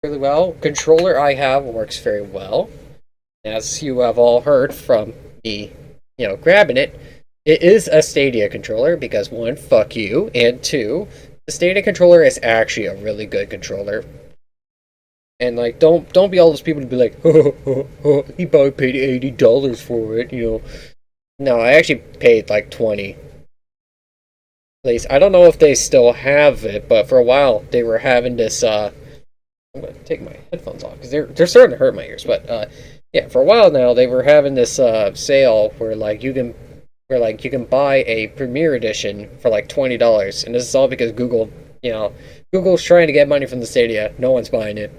really well. Controller I have works very well. As you have all heard from me, grabbing it, it is a Stadia controller because one, fuck you, and two, the Stadia controller is actually a really good controller. And like, don't be all those people to be like, he probably paid $80 for it. No, I actually paid like 20. Least I don't know if they still have it, but for a while they were having this. I'm gonna take my headphones off because they're starting to hurt my ears. But yeah, for a while now they were having this sale where you can buy a Premier Edition for like $20, and this is all because Google's trying to get money from the Stadia. No one's buying it.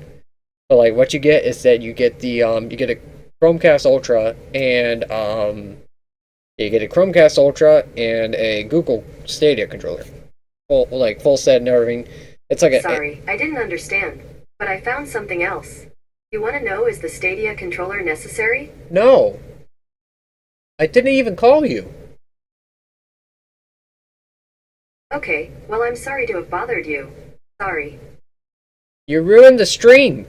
But like what you get is that you get a Chromecast Ultra and you get a Chromecast Ultra and a Google Stadia controller, full set and everything. It's like Sorry, I didn't understand, but I found something else. You want to know, is the Stadia controller necessary? No, I didn't even call you. Okay, well, I'm sorry to have bothered you. Sorry. You ruined the stream.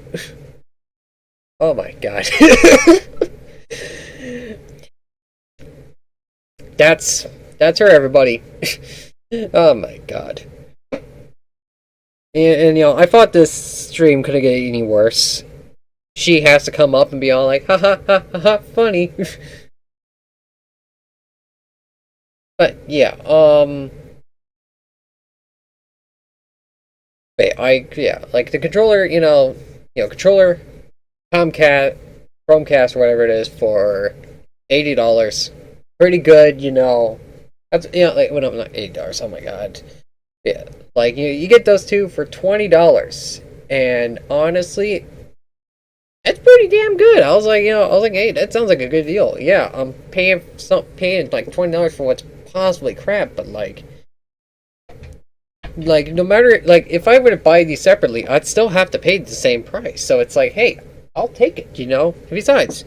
Oh my god. That's her, everybody. Oh my god. And I thought this stream couldn't get any worse. She has to come up and be all like, ha ha ha ha, ha funny. But yeah, like the controller, controller, Chromecast, or whatever it is, for $80. Pretty good, That's like well, no, not $80. Oh my god, yeah, like you get those two for $20, and honestly, that's pretty damn good. I was like, hey, that sounds like a good deal. Yeah, I'm paying like $20 for what's possibly crap, but like no matter like if I were to buy these separately, I'd still have to pay the same price. So it's like, hey, I'll take it. Besides,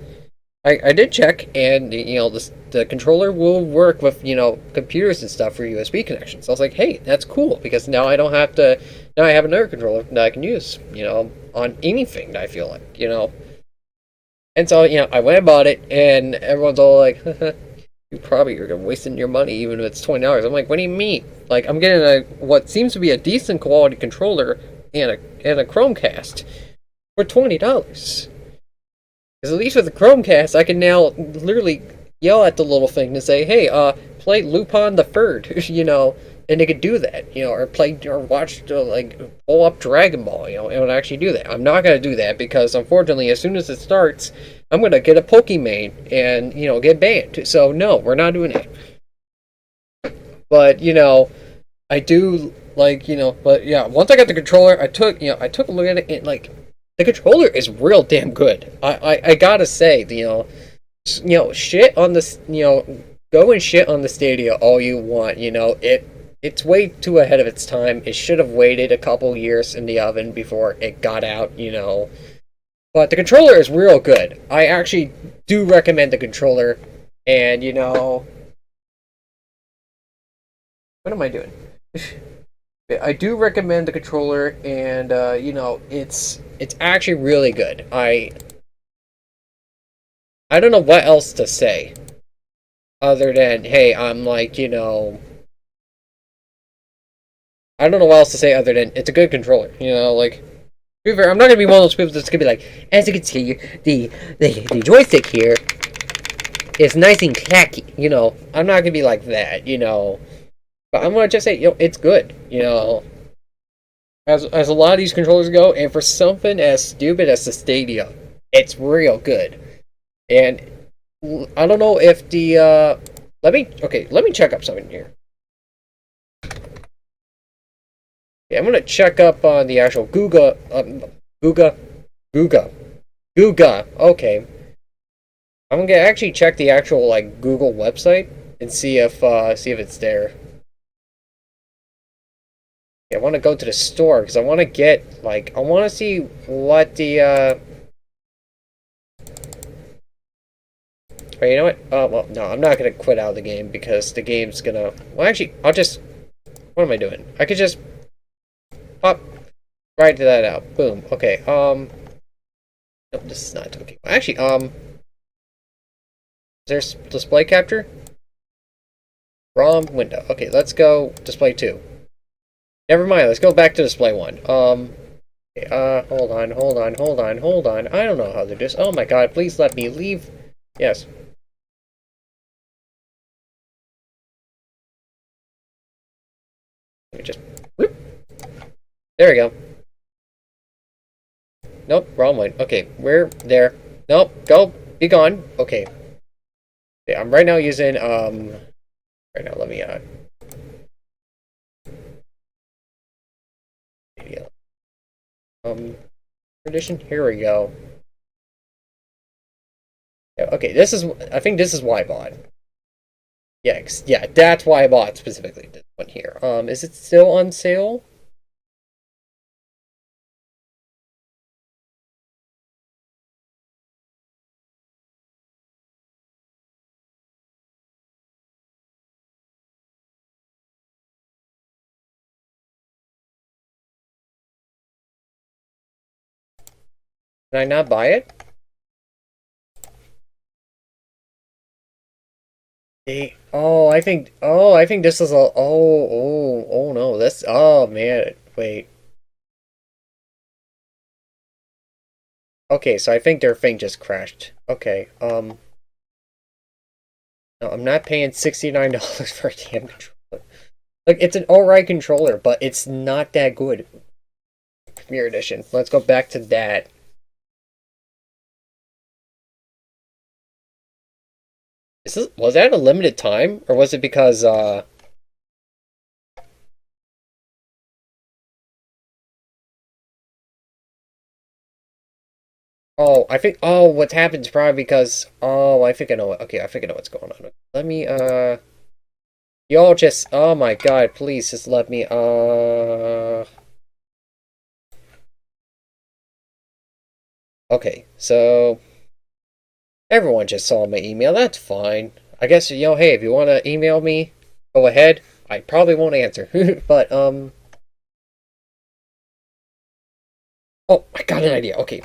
I did check, and the controller will work with computers and stuff for USB connections. So I was like, hey, that's cool because now I don't have to. Now I have another controller that I can use on anything that I feel like. And so I went and bought it, and everyone's all like, you probably are wasting your money even if it's $20. I'm like, what do you mean? Like, I'm getting what seems to be a decent quality controller and a Chromecast for $20. Because at least with the Chromecast, I can now literally yell at the little thing to say, hey, play Lupin the Third, and it could do that, or play or watch, like, pull up Dragon Ball, it would actually do that. I'm not going to do that because, unfortunately, as soon as it starts, I'm going to get a Pokemon and, get banned. So, no, we're not doing that. But, I do, like, but yeah, once I got the controller, I took a look at it, and, like, the controller is real damn good. I gotta say, shit on this, go and shit on the Stadia all you want. It's way too ahead of its time. It should have waited a couple years in the oven before it got out. But the controller is real good. I actually do recommend the controller. And what am I doing? I do recommend the controller, and it's actually really good. I don't know what else to say other than, hey, I'm like, I don't know what else to say other than it's a good controller. Like, to be fair, I'm not gonna be one of those people that's gonna be like, as you can see, the joystick here is nice and clacky. I'm not gonna be like that. But I'm gonna just say, it's good. As a lot of these controllers go, and for something as stupid as the Stadia, it's real good. And I don't know if the let me check up something here. Yeah, I'm gonna check up on the actual Googa. Okay, I'm gonna actually check the actual like Google website and see if it's there. I want to go to the store because I want to get, like, I want to see what the, oh, you know what? Oh, well, no, I'm not going to quit out of the game because the game's going to, well, actually, what am I doing? I could just pop, Write that out. Boom. Okay. No, this is not okay. Actually, is there display capture? ROM window. Okay, let's go display 2. Never mind. Let's go back to display 1. Okay, hold on, hold on, hold on, hold on. I don't know how to do this. Oh my god, please let me leave. Yes. Let me just. Whoop. There we go. Nope, wrong one. Okay, we're there. Nope, go. Be gone. Okay. Okay, I'm right now using, right now, let me, tradition. Here we go. Yeah, okay, this is, I think this is why I bought. Yeah, yeah, that's why I bought specifically this one here. Is it still on sale? Can I not buy it? I think this is a, oh no, this, oh man, wait. Okay, so I think their thing just crashed. Okay, no, I'm not paying $69 for a damn controller. Like, it's an alright controller, but it's not that good. Premier Edition. Let's go back to that. Was that a limited time? Or was it because, oh, I think, oh, what's happened is probably because, oh, I think I know, okay, I think I know what's going on. Let me, y'all just, oh my god, please just let me, okay, so, everyone just saw my email, that's fine. I guess, hey, if you want to email me, go ahead. I probably won't answer, but, oh, I got an idea, okay.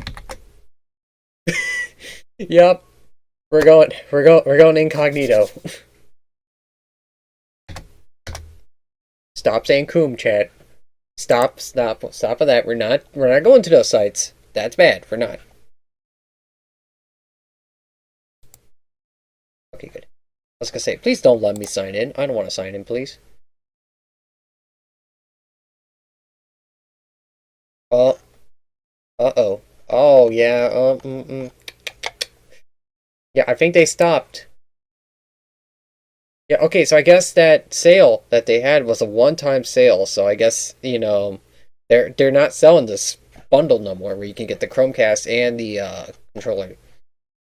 Yep, we're going incognito. Stop saying coom, chat. Stop with that. We're not going to those sites. That's bad. We're not. Okay, good. I was gonna say, please don't let me sign in. I don't want to sign in, please. Oh, uh-oh. Oh, yeah, yeah, I think they stopped. Yeah, okay, so I guess that sale that they had was a one-time sale, so I guess, they're not selling this bundle no more where you can get the Chromecast and the controller.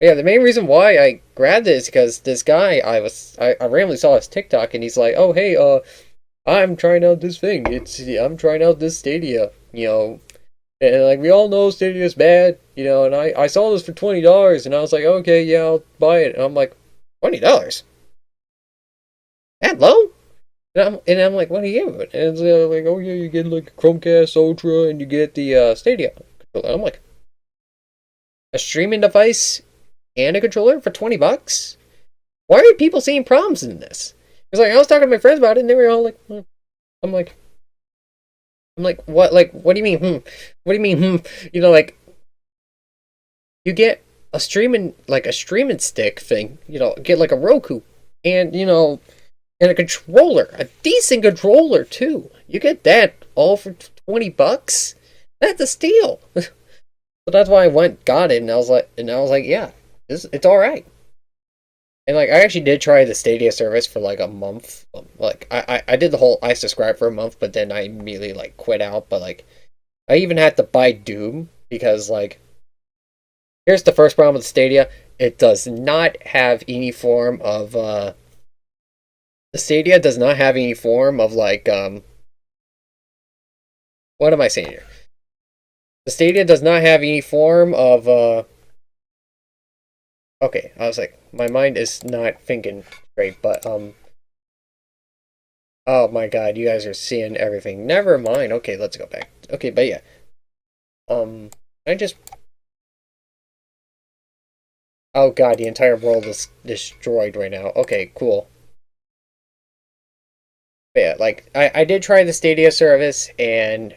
Yeah, the main reason why I grabbed it is because this guy I randomly saw his TikTok and he's like, "Oh, hey, I'm trying out this thing. I'm trying out this Stadia, and like we all know Stadia's bad, and I saw this for $20 and I was like, "Okay, yeah, I'll buy it." And I'm like, "$20? That low?" And I'm like, "What are you doing?" And it's like, "Oh yeah, you get like a Chromecast Ultra and you get the Stadia controller." I'm like, "A streaming device and a controller for $20? Why are people seeing problems in this?" It's like I was talking to my friends about it, and they were all like, "Hmm." I'm like, what? Like, what do you mean? What do you mean? Like you get a streaming stick thing. Get like a Roku, and and a controller, a decent controller too. You get that all for $20. That's a steal. So that's why I got it, and I was like, yeah, it's all right. And like I actually did try the Stadia service for like a month. Like I did the whole I subscribed for a month, but then I immediately like quit out. But like I even had to buy Doom because like here's the first problem with Stadia. It does not have any form of the Stadia does not have any form of like what am I saying here? The Stadia does not have any form of okay, I was like my mind is not thinking straight, but oh my god, you guys are seeing everything. Never mind. Okay, let's go back. Okay, but yeah. I just oh god, the entire world is destroyed right now. Okay, cool. But yeah, like I did try the Stadia service, and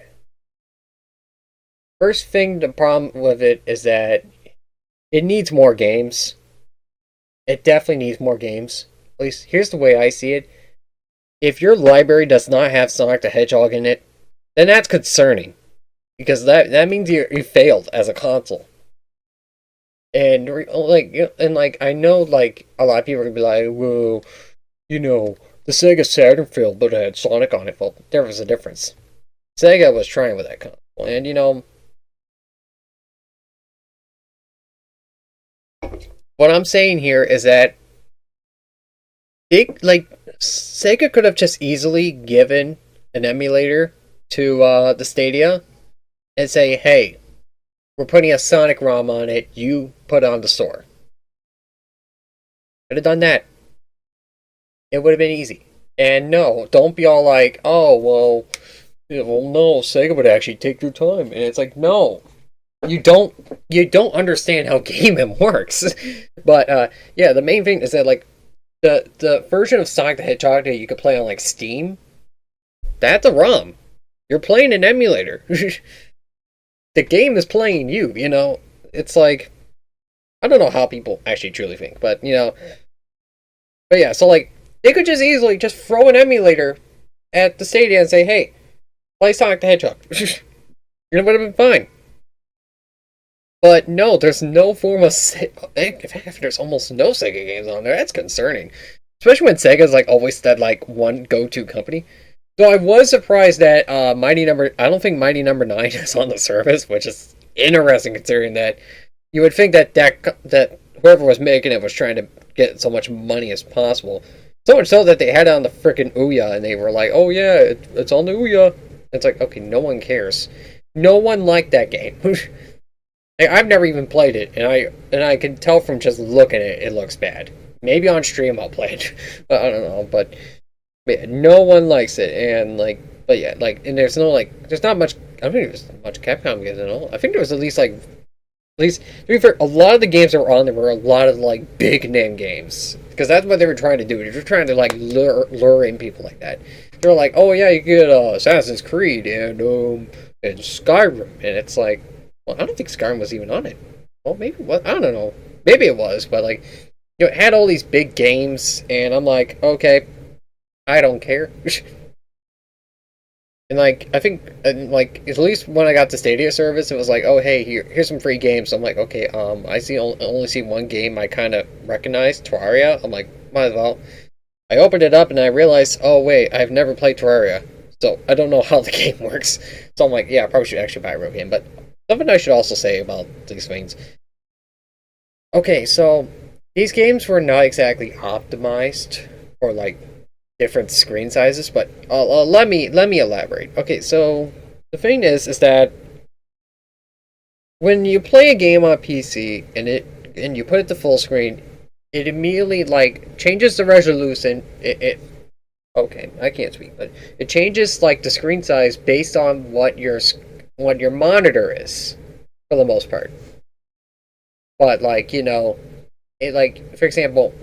first thing the problem with it is that it needs more games. It definitely needs more games. At least here's the way I see it. If your library does not have Sonic the Hedgehog in it, then that's concerning. Because that means you failed as a console. And I know like a lot of people are gonna be like, well, the Sega Saturn failed, but it had Sonic on it. Well, there was a difference. Sega was trying with that console, and what I'm saying here is that Sega could have just easily given an emulator to the Stadia and say, hey, we're putting a Sonic ROM on it. You put it on the store. Could have done that. It would have been easy. And no, don't be all like, oh well, no, Sega would actually take their time. And it's like, no, you don't understand how gaming works. But yeah, the main thing is that like the version of Sonic the Hedgehog that you could play on like Steam, that's a ROM. You're playing an emulator. The game is playing you. It's like I don't know how people actually truly think, but yeah, so like they could just easily just throw an emulator at the Stadia and say, "Hey, play Sonic the Hedgehog." It would have been fine. But no, there's no form of. In fact, there's almost no Sega games on there. That's concerning, especially when Sega's like always that like one go-to company. So I was surprised that Mighty Number. I don't think Mighty Number 9 is on the service, which is interesting considering that you would think that whoever was making it was trying to get so much money as possible. So much so that they had it on the freaking Ouya, and they were like, "Oh yeah, it's on the Ouya." It's like, okay, no one cares. No one liked that game. I've never even played it, and I can tell from just looking at it, it looks bad. Maybe on stream I'll play it. I don't know, but yeah, no one likes it, and but yeah, and there's not much. I don't think there's much Capcom games at all. I think there was at least to be fair, a lot of the games that were on there were a lot of like big name games because that's what they were trying to do. They were trying to like lure in people like that. They're like, oh yeah, you get Assassin's Creed and Skyrim, and it's like, well, I don't think Skyrim was even on it. Well, maybe what I don't know. Maybe it was, but it had all these big games, and I'm like, okay, I don't care. And I think, at least when I got the Stadia service, it was like, oh hey, here's some free games. I'm like, okay, I only see one game I kind of recognize, Terraria. I'm like, might as well. I opened it up and I realized, oh wait, I've never played Terraria, so I don't know how the game works. So I'm like, yeah, I probably should actually buy a real game. But something I should also say about these things. Okay, so these games were not exactly optimized for different screen sizes, but let me elaborate. Okay, so the thing is that when you play a game on PC and you put it to full screen, it immediately changes the resolution. It okay, I can't speak, but it changes the screen size based on what your monitor is for the most part. But for example,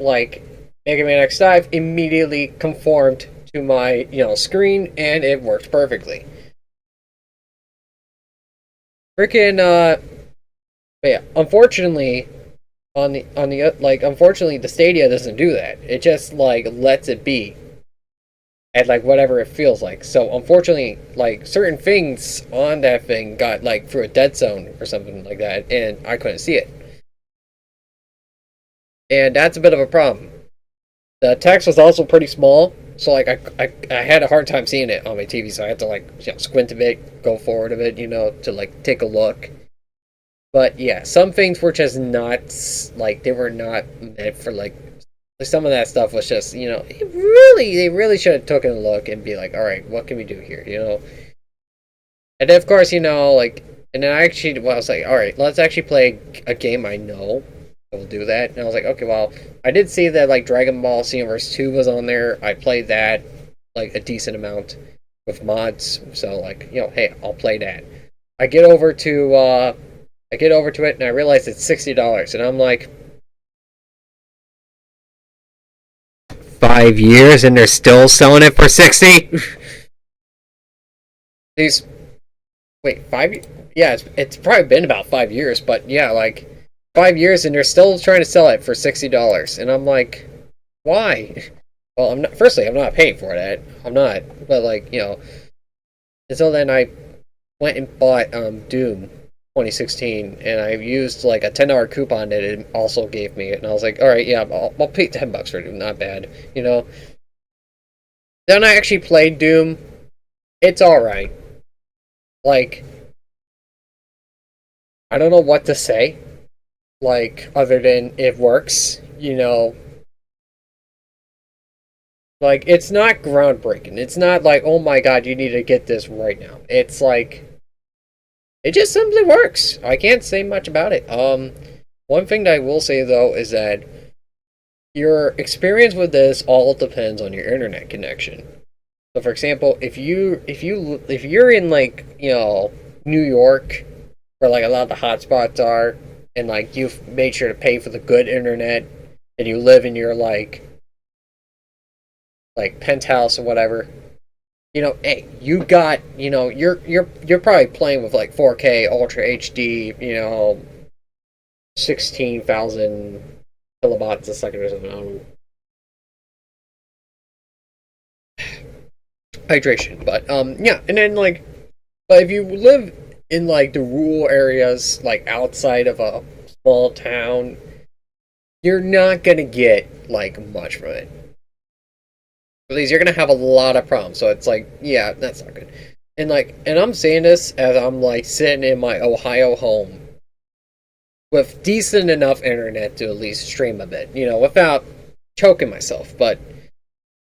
Mega Man X5 immediately conformed to my screen, and it worked perfectly. Freaking but yeah, unfortunately, unfortunately, the Stadia doesn't do that. It just lets it be at whatever it feels like. So unfortunately, certain things on that thing got through a dead zone or something like that, and I couldn't see it, and that's a bit of a problem. The text was also pretty small, so I had a hard time seeing it on my TV, so I had to squint a bit, go forward a bit, to take a look. But yeah, some things were just not they were not meant for some of that stuff was just they really should have taken a look and be like, all right, what can we do here, And then of course and then I was like, all right, let's actually play a game I know. Will do that, and I was like, okay, well, I did see that Dragon Ball Xenoverse 2 was on there. I played that a decent amount with mods, so hey, I'll play that. I get over to I get over to it and I realize it's $60, and I'm like, 5 years and they're still selling it for 60. These wait 5. Yeah, it's probably been about 5 years, but yeah, like 5 years and they're still trying to sell it for $60, and I'm like, why? Well, I'm not. Firstly, I'm not paying for that. I'm not. But like and so then I went and bought Doom 2016, and I used like a $10 coupon that it also gave me, and I was like, all right, yeah, I'll pay $10 for Doom, not bad, you know. Then I actually played Doom. It's all right. Like, I don't know what to say, like other than it works, you know. Like, it's not groundbreaking. It's not like, oh my god, you need to get this right now. It's like, it just simply works. I can't say much about it. One thing that I will say though is that your experience with this all depends on your internet connection. So, for example, if you're in like New York, where like a lot of the hotspots are, and like you've made sure to pay for the good internet, and you live in your like penthouse or whatever, hey, you got, you're probably playing with like 4K Ultra HD, 16,000 kilobytes a second or something. I don't know. Hydration, but yeah, and then like, but if you live in like the rural areas, like outside of a small town, you're not gonna get like much from it. At least you're gonna have a lot of problems. So it's like, yeah, that's not good. And I'm saying this as I'm like sitting in my Ohio home with decent enough internet to at least stream a bit, without choking myself. But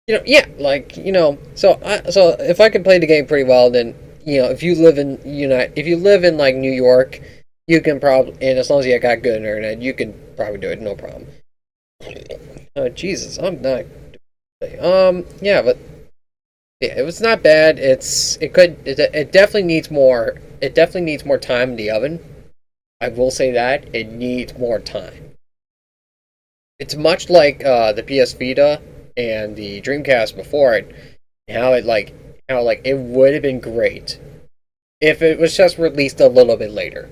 yeah, like so if I can play the game pretty well, then if you live in if you live in like New York, you can probably, and as long as you got good internet, you can probably do it, no problem. Oh Jesus, I'm not. Yeah, but yeah, it was not bad. It definitely needs more. It definitely needs more time in the oven. I will say that it needs more time. It's much like the PS Vita and the Dreamcast before it. How it would have been great if it was just released a little bit later.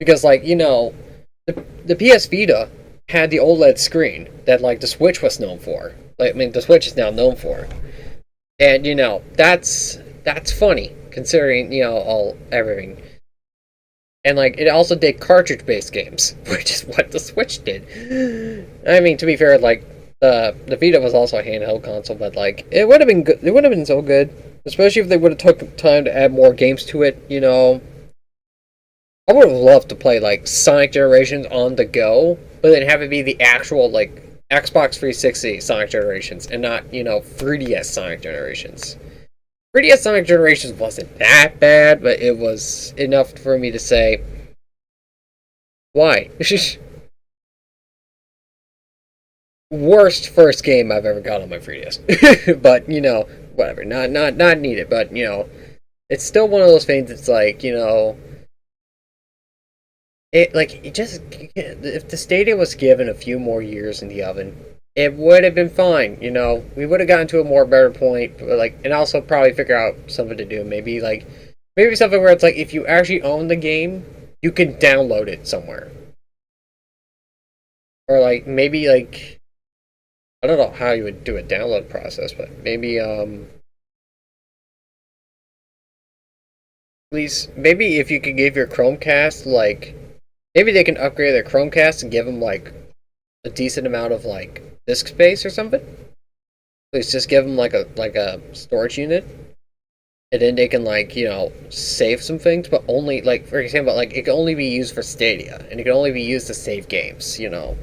Because the PS Vita had the OLED screen that like the Switch was known for. Like, I mean, the Switch is now known for, and that's funny considering all everything. And like it also did cartridge based games, which is what the Switch did. I mean, to be fair, like the Vita was also a handheld console, but like it would have been good. It would have been so good, especially if they would have took time to add more games to it. I would have loved to play like Sonic Generations on the go, but then have it be the actual like Xbox 360 Sonic Generations and not 3DS Sonic Generations. 3DS Sonic Generations wasn't that bad, but it was enough for me to say, why? Worst first game I've ever got on my 3DS. But whatever, not needed. But it's still one of those things. It's like it just, if the Stadia was given a few more years in the oven, it would have been fine. We would have gotten to a more better point, but and also probably figure out something to do. Maybe something where it's like if you actually own the game, you can download it somewhere, or like maybe like I don't know how you would do a download process, but maybe at least maybe if you could give your Chromecast maybe they can upgrade their Chromecast and give them like a decent amount of like disk space or something. Please just give them like a storage unit, and then they can save some things, but only like for example like it can only be used for Stadia, and it can only be used to save games. At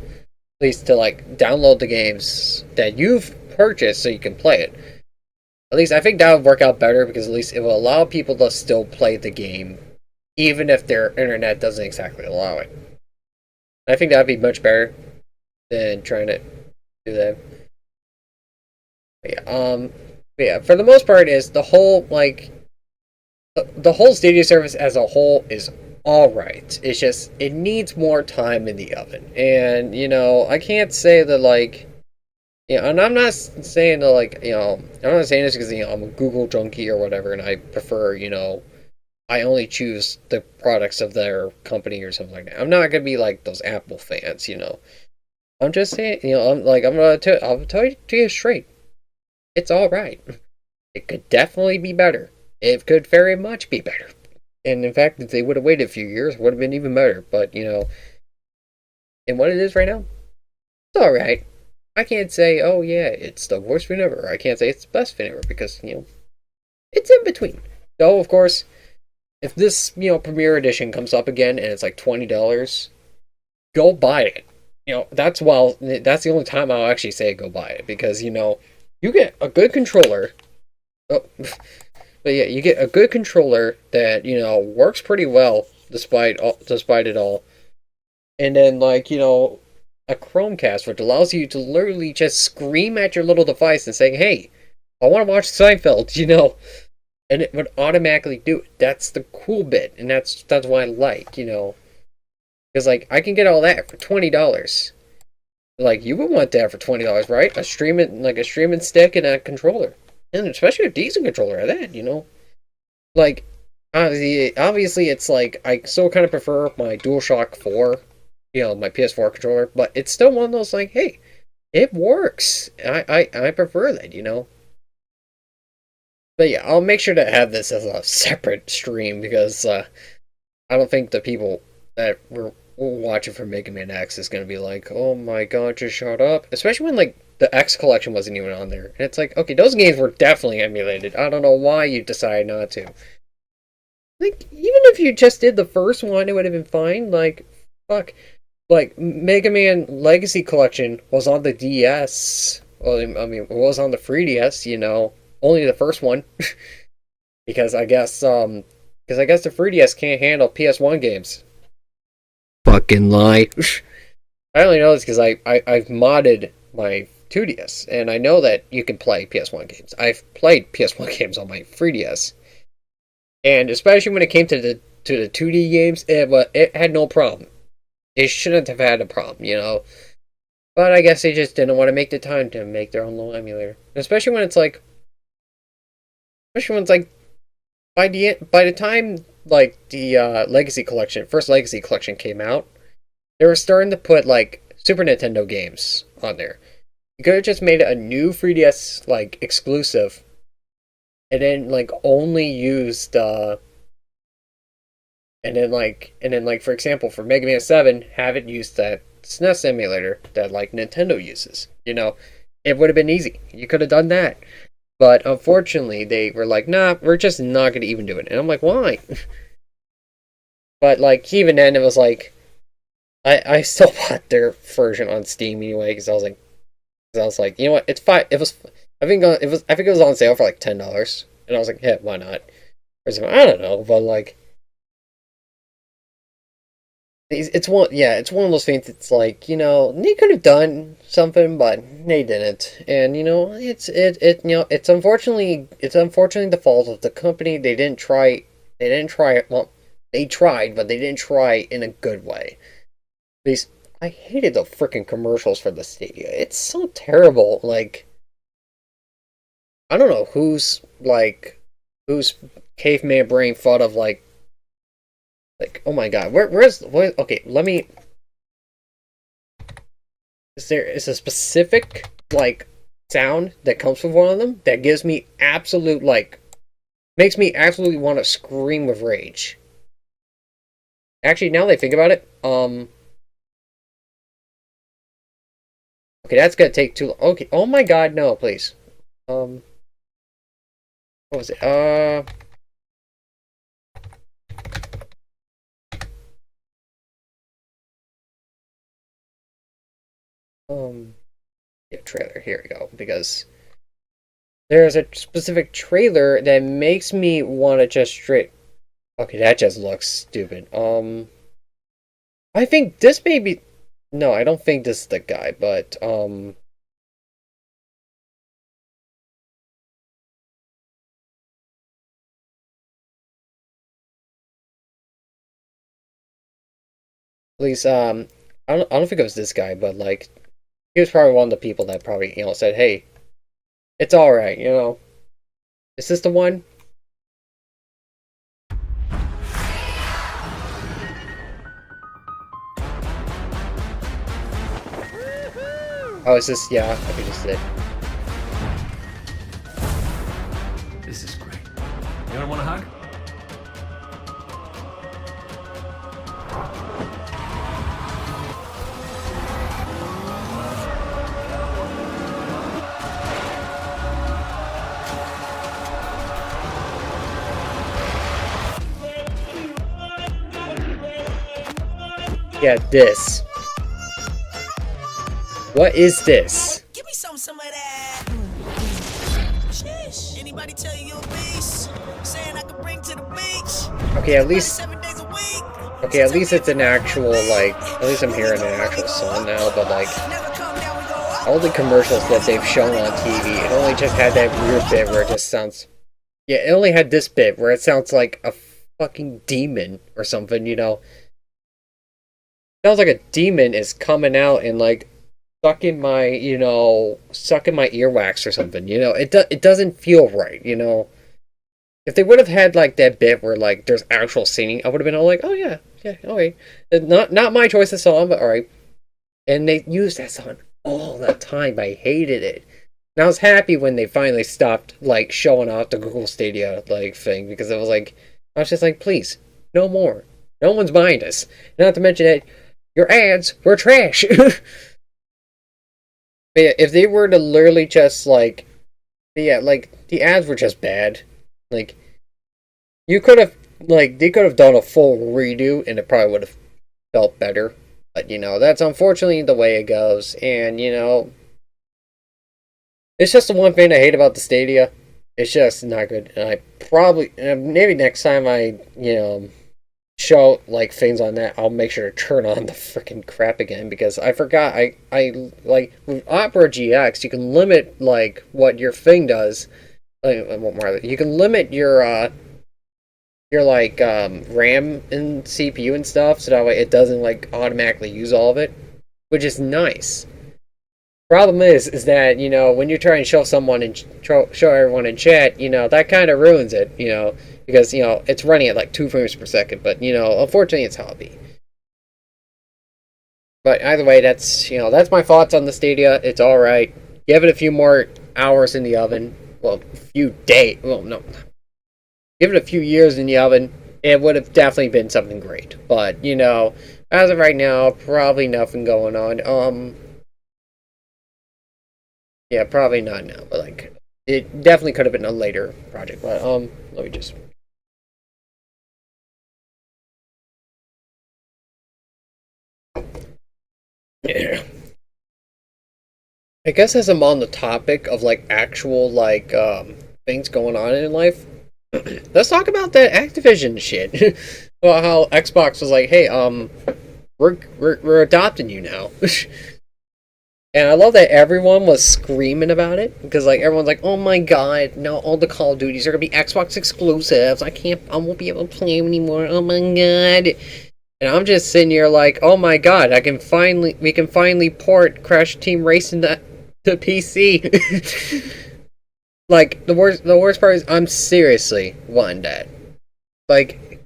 least to like download the games that you've purchased so you can play it. At least I think that would work out better because at least it will allow people to still play the game, even if their internet doesn't exactly allow it. I think that'd be much better than trying to do that. But yeah, for the most part, is the whole the whole Stadia service as a whole is all right. It's just it needs more time in the oven, and I can't say that like. Yeah, and I'm not saying that like I'm not saying this because I'm a Google junkie or whatever, and I prefer I only choose the products of their company or something like that. I'm not gonna be like those Apple fans. I'm just saying, I'll tell you to you straight. It's all right. It could definitely be better. It could very much be better. And in fact, if they would have waited a few years, it would have been even better. But and what it is right now, it's all right. I can't say, oh yeah, it's the worst thing ever. I can't say it's the best thing ever because it's in between. So of course, if this Premier Edition comes up again and it's like $20, go buy it. That's the only time I'll actually say go buy it because you get a good controller. Oh, but yeah, you get a good controller that works pretty well despite it all, and then a Chromecast which allows you to literally just scream at your little device and saying, "Hey, I want to watch Seinfeld," and it would automatically do it. That's the cool bit, and that's why I like. Because like I can get all that for $20. Like you would want that for $20, right? A streaming stick and a controller, and especially a decent controller at that. Like obviously it's like I still kind of prefer my DualShock 4, my PS4 controller, but it's still one of those like, hey, it works. I prefer that. But yeah, I'll make sure to have this as a separate stream because I don't think the people that were watching for Mega Man X is gonna be like, oh my god, just shut up. Especially when like the X collection wasn't even on there. And it's like, okay, those games were definitely emulated. I don't know why you decided not to. Like, even if you just did the first one, it would have been fine. Like, fuck. Like, Mega Man Legacy Collection was on the DS. Well, I mean, it was on the 3DS. Only the first one. Because I guess the 3DS can't handle PS1 games. Fucking lie. I only know this because I've modded my 2DS, and I know that you can play PS1 games. I've played PS1 games on my 3DS, and especially when it came to the 2D games, it had no problem. It shouldn't have had a problem. But I guess they just didn't want to make the time to make their own little emulator, especially when it's like by the time like the Legacy Collection, first Legacy Collection came out, they were starting to put like Super Nintendo games on there. You could have just made it a new 3DS like exclusive, and then like only used and then for example for Mega Man 7, have it use that SNES emulator that like Nintendo uses. It would have been easy. You could have done that. But unfortunately, they were like, nah, we're just not going to even do it. And I'm like, why? But like, even then, it was like, I still bought their version on Steam anyway, because I was like, you know what, it's fine. I think it was on sale for like $10. And I was like, yeah, why not? I don't know, but like, it's one of those things. It's like they could have done something, but they didn't, and it's unfortunately the fault of the company. They didn't try it. Well, they tried, but they didn't try in a good way. These I hated the freaking commercials for the Stadia. It's so terrible. Like I don't know whose caveman brain thought of like, oh my god, okay, is a specific, like, sound that comes from one of them that makes me absolutely want to scream with rage. Actually, now that I think about it, okay, that's gonna take too long. Okay, oh my god, no, please. Um, what was it? Yeah, trailer, here we go, because there's a specific trailer that makes me want to just straight. Okay, that just looks stupid. I think this may be. No, I don't think this is the guy, but At least, I don't think it was this guy, but like, he was probably one of the people that probably, said, hey, it's alright, Is this the one? Oh, is this, yeah, I think this is it. This is great. You don't want a hug? Yeah, this. What is this? Give me some of that. Sheesh. Anybody tell you you're a beast? Saying I could bring to the beach. Okay, at least, 7 days a week. okay, at least it's an actual, like, at least I'm hearing an actual song now, but like, Never come down, we go up. all the commercials that they've shown on TV, it only just had that weird bit where it just sounds, yeah, it only had this bit where it sounds like a fucking demon or something, Sounds like a demon is coming out and like sucking my, sucking my earwax or something, it doesn't feel right, If they would have had like that bit where like there's actual singing, I would have been all like, oh yeah, yeah, alright. Not my choice of song, but alright. And they used that song all the time. I hated it. And I was happy when they finally stopped like showing off the Google Stadia like thing because it was like I was just like, please, no more. No one's buying this. Not to mention that your ads were trash. But yeah, if they were to literally just like, yeah, like the ads were just bad. Like you could have, like they could have done a full redo, and it probably would have felt better. But that's unfortunately the way it goes, and it's just the one thing I hate about the Stadia. It's just not good, and I probably maybe next time I show like things on that, I'll make sure to turn on the freaking crap again because I forgot I like with Opera GX you can limit like what your thing does. Like, you can limit your like RAM and CPU and stuff, so that way it doesn't like automatically use all of it, which is nice. Problem is that when you're trying to show someone and show everyone in chat, that kind of ruins it, because it's running at like 2 frames per second. But unfortunately, it's hobby. But either way, that's my thoughts on the Stadia. It's all right. Give it a few more hours in the oven. Well, a few days. Well, no. Give it a few years in the oven. It would have definitely been something great. But as of right now, probably nothing going on. Yeah, probably not now, but like it definitely could have been a later project. But let me just. Yeah. I guess as I'm on the topic of like actual like things going on in life, let's talk about that Activision shit. About how Xbox was like, hey, we're adopting you now. And I love that everyone was screaming about it because like everyone's like, "Oh my god, no! All the Call of Duties are gonna be Xbox exclusives. I won't be able to play them anymore. Oh my god!" And I'm just sitting here like, "Oh my god, we can finally port Crash Team Racing to PC." Like the worst part is I'm seriously wanting that. Like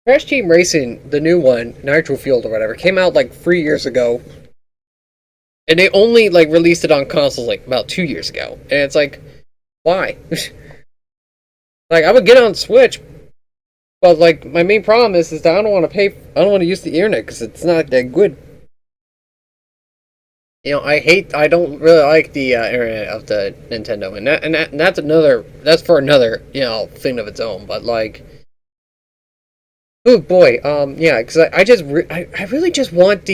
Crash Team Racing, the new one, Nitro Fueled or whatever, came out like 3 years ago. And they only like released it on consoles like about 2 years ago. And it's like, why? Like I would get on Switch, but like my main problem is that I don't want to pay. I don't want to use the internet because it's not that good. I don't really like the internet of the Nintendo, and that's another. That's for another thing of its own. But like, oh boy, yeah, because I really just want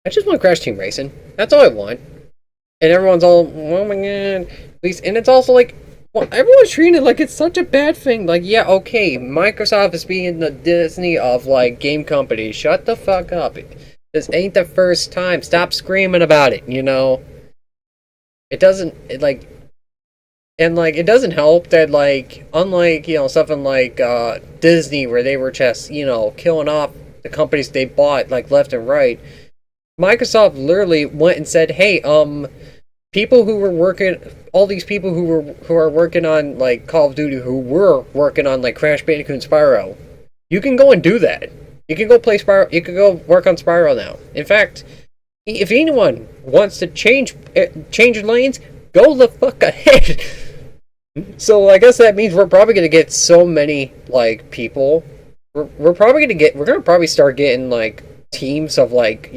I just want Crash Team Racing. That's all I want. And everyone's all, oh my god. And it's also like, well, everyone's treating it like it's such a bad thing. Like, yeah, okay, Microsoft is being the Disney of, like, game companies. Shut the fuck up. This ain't the first time. Stop screaming about it, It doesn't, And like it doesn't help that like unlike something like Disney where they were just killing off the companies they bought like left and right. Microsoft literally went and said, "Hey, people who were working, all these people who are working on like Call of Duty, who were working on like Crash Bandicoot and Spyro, you can go and do that. You can go play Spyro. You can go work on Spyro now. In fact, if anyone wants to change lanes, go the fuck ahead." So I guess that means we're probably gonna get so many like people. We're probably gonna get. We're gonna probably start getting like teams of like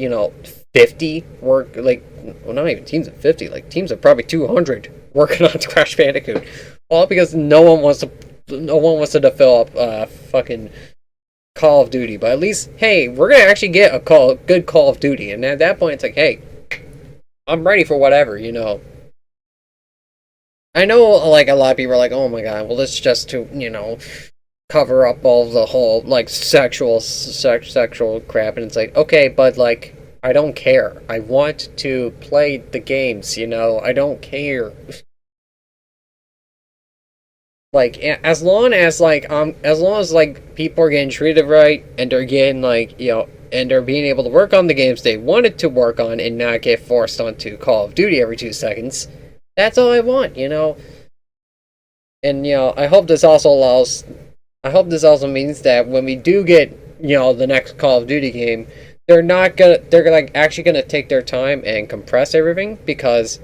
50 work like well not even teams of 50 like teams of probably 200 working on Crash Bandicoot, all because no one wants to develop fucking Call of Duty. But at least hey, we're gonna actually get a good Call of Duty, and at that point it's like hey, I'm ready for whatever. I know like a lot of people are like, oh my god, well it's just to cover up all the whole like sexual crap, and it's like okay, but like I don't care. I want to play the games. I don't care. Like as long as like people are getting treated right and they're getting like and they're being able to work on the games they wanted to work on and not get forced onto Call of Duty every 2 seconds. That's all I want. And I hope this also means that when we do get the next Call of Duty game, they're like actually gonna take their time and compress everything, because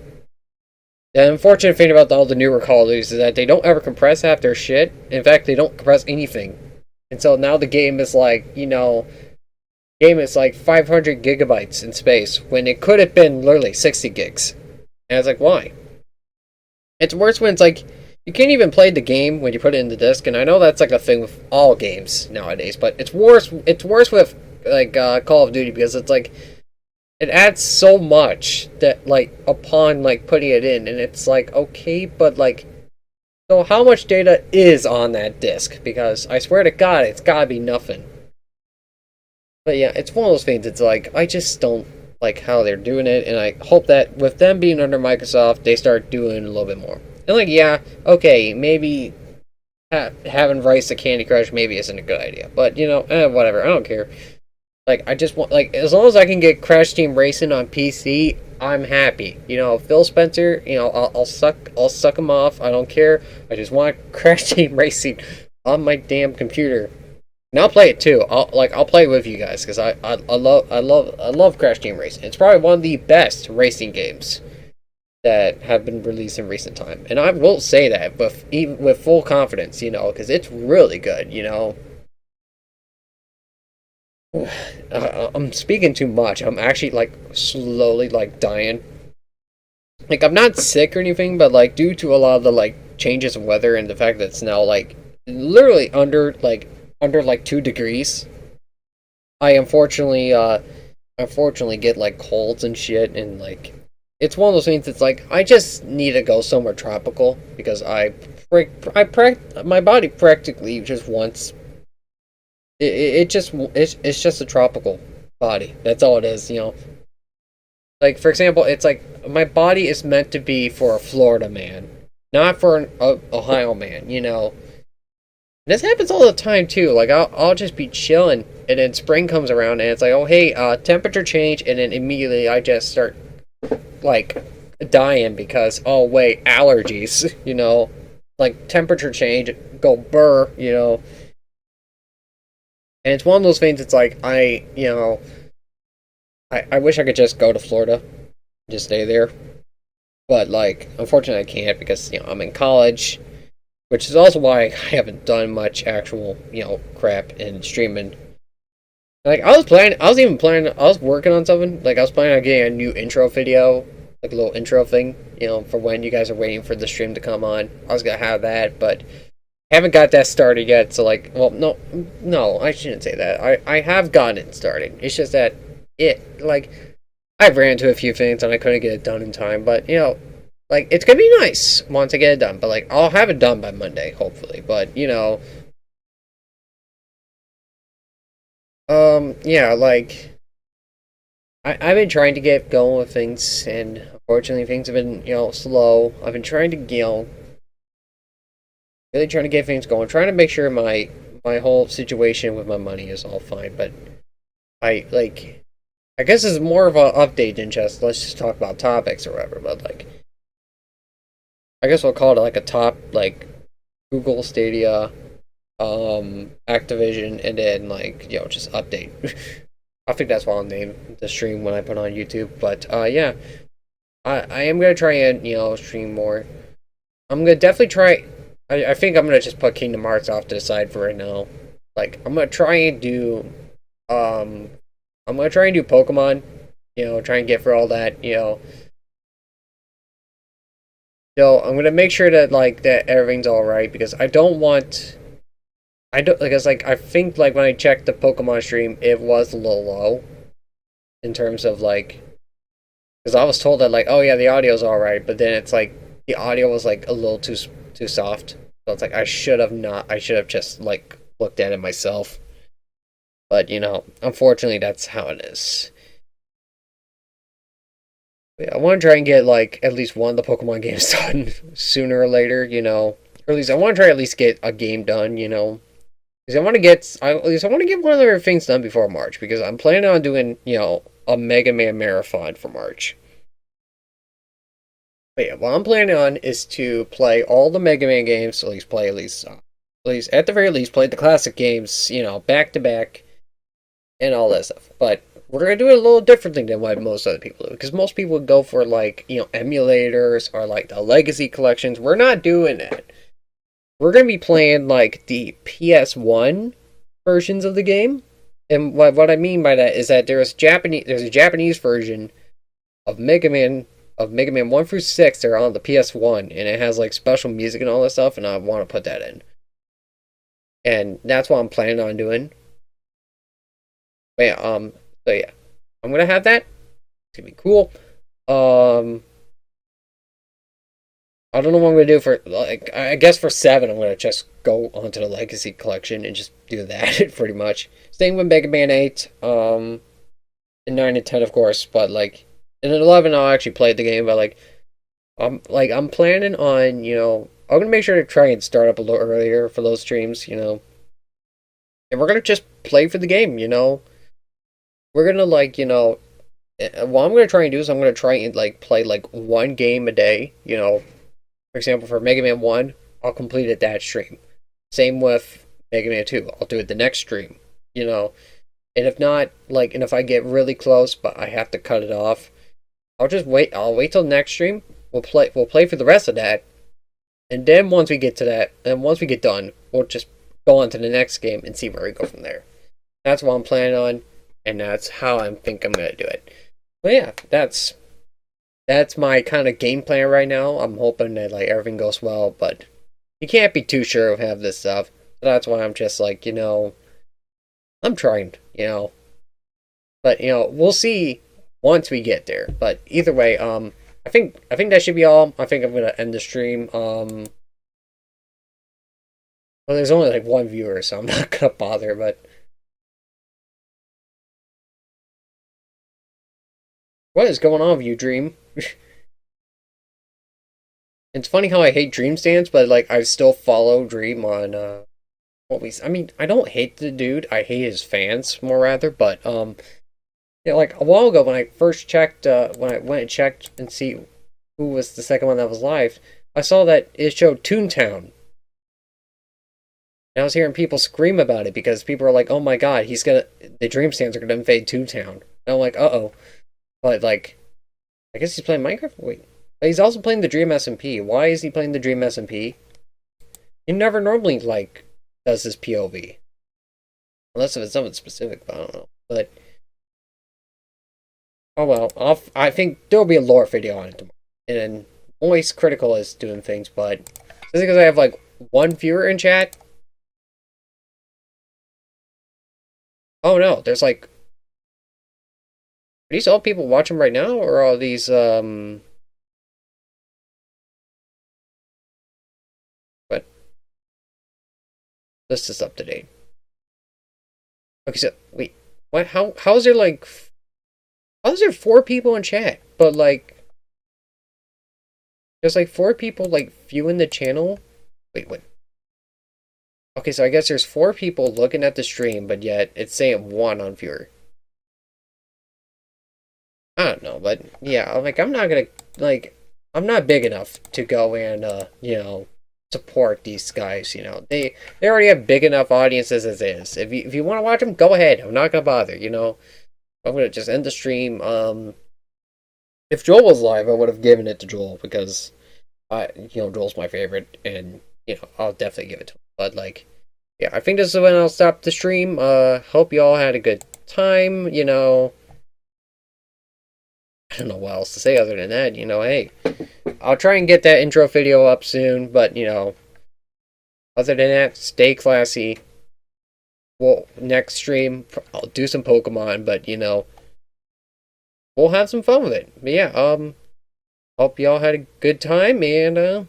the unfortunate thing about all the newer Call of Duties is that they don't ever compress half their shit. In fact, they don't compress anything. And so now the game is like, game is like 500 gigabytes in space when it could have been literally 60 gigs. And I was like, why? It's worse when it's like you can't even play the game when you put it in the disc, and I know that's like a thing with all games nowadays, but it's worse with like Call of Duty, because it's like it adds so much that like upon like putting it in, and it's like okay, but like so how much data is on that disc? Because I swear to God, it's gotta be nothing. But yeah, it's one of those things. It's like I just don't like how they're doing it, and I hope that with them being under Microsoft, they start doing a little bit more. And like, yeah, okay, maybe having rights to Candy Crush maybe isn't a good idea, but whatever. I don't care. Like, I just want as long as I can get Crash Team Racing on PC, I'm happy. Phil Spencer, I'll suck him off. I don't care. I just want Crash Team Racing on my damn computer. And I'll play it too. I'll play it with you guys, because I love Crash Team Racing. It's probably one of the best racing games that have been released in recent time, and I will say that, but even with full confidence, because it's really good. I'm speaking too much. I'm actually like slowly like dying. Like I'm not sick or anything, but like due to a lot of the like changes of weather and the fact that it's now like literally under 2 degrees, I unfortunately get like colds and shit, and like it's one of those things that's like I just need to go somewhere tropical, because my body practically just wants it's just a tropical body. That's all it is, Like for example, it's like my body is meant to be for a Florida man, not for an Ohio man, This happens all the time too. Like I'll just be chilling, and then spring comes around, and it's like, oh hey, temperature change, and then immediately I just start like dying because oh wait, allergies, like temperature change, go burr, And it's one of those things. It's like I wish I could just go to Florida, just stay there, but like unfortunately I can't, because I'm in college. Which is also why I haven't done much actual, crap in streaming. Like, I was working on something. Like, I was planning on getting a new intro video. Like, a little intro thing, for when you guys are waiting for the stream to come on. I was gonna have that, but haven't got that started yet. So, like, well, no, I shouldn't say that. I have gotten it started. It's just that I've ran into a few things and I couldn't get it done in time. But, like, it's gonna be nice once I get it done, but, like, I'll have it done by Monday, hopefully, but, yeah, like, I've been trying to get going with things, and unfortunately things have been, slow. I've been trying to, Really trying to get things going. Trying to make sure my whole situation with my money is all fine. But I like. I guess it's more of an update than just let's just talk about topics or whatever. But like, I guess we'll call it like a top like Google Stadia, Activision, and then like just update. I think that's what I'll name the stream when I put on YouTube. But yeah, I am gonna try and stream more. I'm gonna definitely try. I think I'm gonna just put Kingdom Hearts off to the side for right now. Like I'm gonna try and do I'm gonna try and do Pokemon. Try and get for all that. So I'm gonna make sure that that everything's all right because I don't want. I don't because I think when I checked the Pokemon stream, it was a little low in terms of because I was told that oh yeah, the audio's all right, but then it's the audio was a little too soft. So it's I should have not. I should have just looked at it myself. But unfortunately, that's how it is. Yeah, I want to try and get at least one of the Pokemon games done sooner or later. Or at least I want to try at least get a game done. Because I want to get at least I want to get one of their things done before March. Because I'm planning on doing a Mega Man marathon for March. But yeah, what I'm planning on is to play all the Mega Man games. At least at the very least play the classic games. Back to back. And all that stuff. But we're going to do it a little differently than what most other people do. Because most people would go for, emulators or, the Legacy collections. We're not doing that. We're going to be playing, the PS1 versions of the game. And what I mean by that is that there's a Japanese version of Mega Man 1 through 6 that are on the PS1. And it has, special music and all that stuff. And I want to put that in. And that's what I'm planning on doing. But yeah, so yeah, I'm gonna have that. It's gonna be cool. I don't know what I'm gonna do for I guess for 7, I'm gonna just go onto the Legacy collection and just do that pretty much. Same with Mega Man 8, and 9 and 10 of course, but in 11 I'll actually play the game, but I'm planning on I'm gonna make sure to try and start up a little earlier for those streams, and we're gonna just play for the game, We're gonna what I'm gonna try and do is I'm gonna try and play one game a day. For example, for Mega Man 1, I'll complete it that stream. Same with Mega Man 2, I'll do it the next stream. And if not, and if I get really close but I have to cut it off, I'll just wait. I'll wait till the next stream. We'll play for the rest of that, and then once we get to that, and once we get done, we'll just go on to the next game and see where we go from there. That's what I'm planning on. And that's how I think I'm gonna do it. But yeah, that's my kind of game plan right now. I'm hoping that everything goes well, but you can't be too sure of this stuff. So that's why I'm just I'm trying, But we'll see once we get there. But either way, I think that should be all. I think I'm gonna end the stream. Well, there's only one viewer, so I'm not gonna bother, but. What is going on with you, Dream? It's funny how I hate Dream stands, but I still follow Dream on I mean, I don't hate the dude. I hate his fans more rather, but yeah, a while ago when I first checked when I went and checked and see who was the second one that was live, I saw that it showed Toontown. And I was hearing people scream about it because people are like, "Oh my god, the Dream stands are gonna invade Toontown." And I'm like, "Uh-oh." But I guess he's playing Minecraft. Wait, but he's also playing the Dream SMP. Why is he playing the Dream SMP? He never normally does his POV, unless if it's something specific. But I don't know. But oh well, I think there'll be a lore video on it tomorrow. And Voice Critical is doing things, but just because I have one viewer in chat. Oh no, there's are these all people watching right now, or are these, But this is up to date. Okay, so, wait, what, how is there, how is there 4 people in chat, but, there's, 4 people, viewing the channel? Wait, what? Okay, so I guess there's 4 people looking at the stream, but yet it's saying 1 on viewer. I don't know, but yeah, like I'm not gonna like I'm not big enough to go and support these guys. They already have big enough audiences as is. If you want to watch them, go ahead. I'm not gonna bother. I'm gonna just end the stream. If Joel was live, I would have given it to Joel because Joel's my favorite, and I'll definitely give it to him. But like, yeah, I think this is when I'll stop the stream. Hope you all had a good time. I don't know what else to say other than that. Hey, I'll try and get that intro video up soon, but other than that, stay classy. Well, next stream, I'll do some Pokemon, but we'll have some fun with it. But yeah, hope y'all had a good time, and